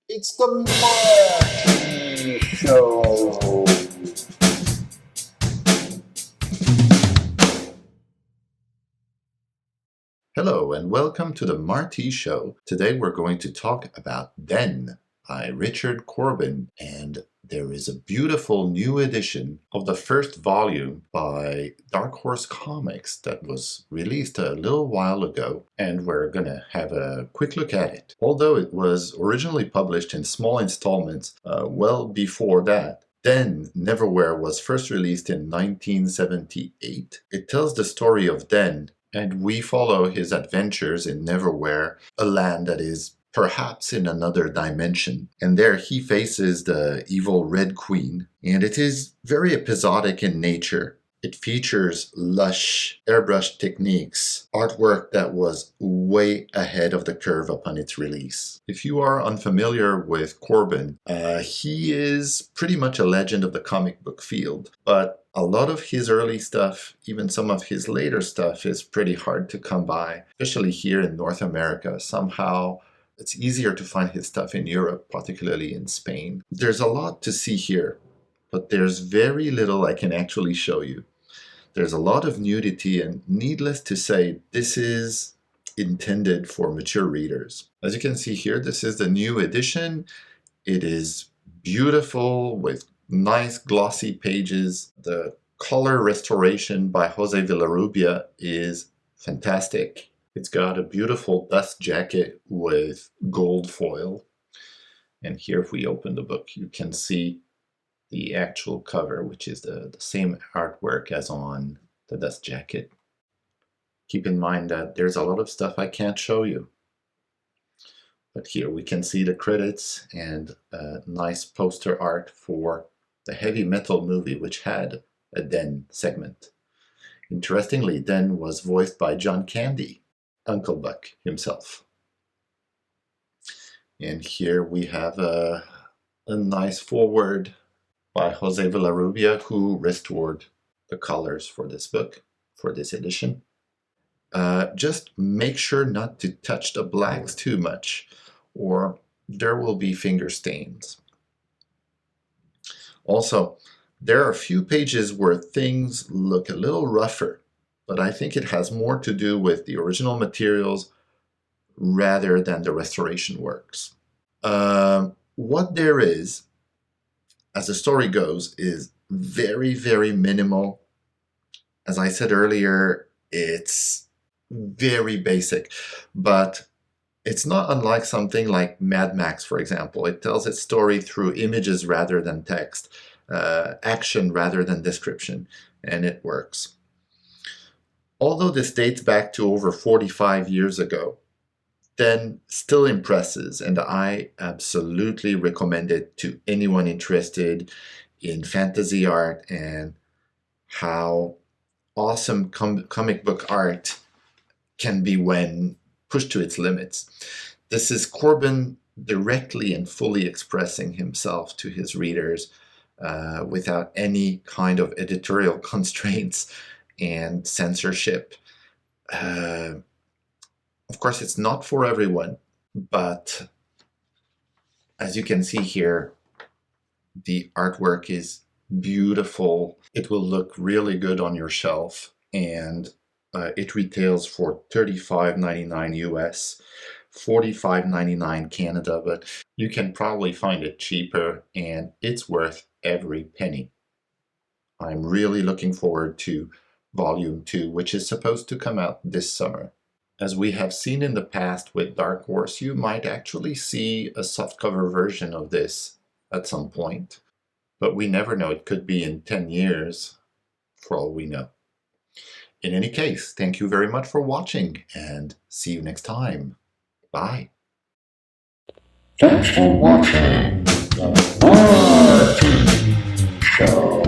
It's the Marty Show. Hello and welcome to the Marty Show. Today we're going to talk about Den by Richard Corben, and there is a beautiful new edition of the first volume by Dark Horse Comics that was released a little while ago, and we're going to have a quick look at it. Although it was originally published in small installments well before that, Den NeverWhere was first released in 1978. It tells the story of Den, and we follow his adventures in NeverWhere, a land that is perhaps in another dimension. And there he faces the evil Red Queen, and it is very episodic in nature. It features lush airbrush techniques, artwork that was way ahead of the curve upon its release. If you are unfamiliar with Corben, he is pretty much a legend of the comic book field, but a lot of his early stuff, even some of his later stuff, is pretty hard to come by, especially here in North America. Somehow it's easier to find his stuff in Europe, particularly in Spain. There's a lot to see here, but there's very little I can actually show you. There's a lot of nudity, and needless to say, this is intended for mature readers. As you can see here, this is the new edition. It is beautiful with nice glossy pages. The color restoration by Jose Villarrubia is fantastic. It's got a beautiful dust jacket with gold foil. And here, if we open the book, you can see the actual cover, which is the same artwork as on the dust jacket. Keep in mind that there's a lot of stuff I can't show you. But here we can see the credits and nice poster art for the heavy metal movie, which had a Den segment. Interestingly, Den was voiced by John Candy, Uncle Buck himself. And here we have a nice foreword by Jose Villarrubia, who restored the colors for this book, for this edition. Just make sure not to touch the blacks too much, or there will be finger stains. Also, there are a few pages where things look a little rougher, but I think it has more to do with the original materials rather than the restoration works. What there is, as the story goes, is very, very minimal. As I said earlier, it's very basic, but it's not unlike something like Mad Max, for example. It tells its story through images rather than text, action rather than description, and it works. Although this dates back to over 45 years ago, Den still impresses, and I absolutely recommend it to anyone interested in fantasy art and how awesome comic book art can be when pushed to its limits. This is Corben directly and fully expressing himself to his readers without any kind of editorial constraints and censorship. Of course, it's not for everyone, but as you can see here, the artwork is beautiful. It will look really good on your shelf, and it retails for $35.99 US, $45.99 Canada, but you can probably find it cheaper, and it's worth every penny. I'm really looking forward to Volume 2, which is supposed to come out this summer. As we have seen in the past with Dark Horse, you might actually see a softcover version of this at some point. But we never know. It could be in 10 years, for all we know. In any case, thank you very much for watching, and see you next time. Bye. Thanks for watching the Marty Show.